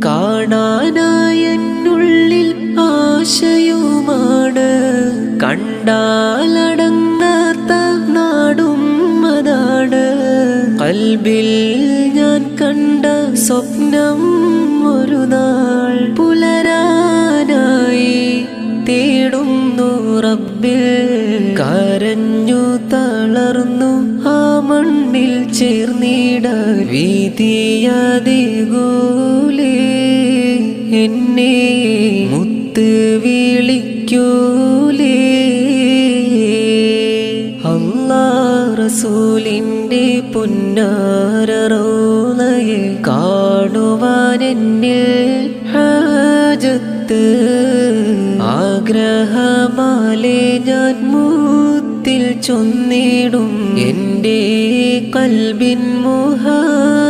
കാണാനായെന്നുള്ളിൽ ആശയുമാണ്. കണ്ടാലടങ്ങാത്ത നാടും അതാണ്. ഖൽബിൽ ഞാൻ കണ്ട സ്വപ്നം ഒരു നാൾ പുലരാനായി തേടുന്നു റബ്ബിൽ. കരഞ്ഞു തളർന്നു ആ മണ്ണിൽ ചേർന്നിടാൻ വീതിയതികൂലേ. എന്നെ മുത്ത് വിളിക്കൂലേ. അല്ലാഹ് റസൂലിന്റെ പുന്നാര റൗളയെ കാണുവാൻ എന്നിൽ ഹാജത്ത്. ആഗ്രഹമാലെ ഞാൻ മുത്തിൽ ചൊന്നിടും എൻ്റെ ഖൽബിൻ മുഹാ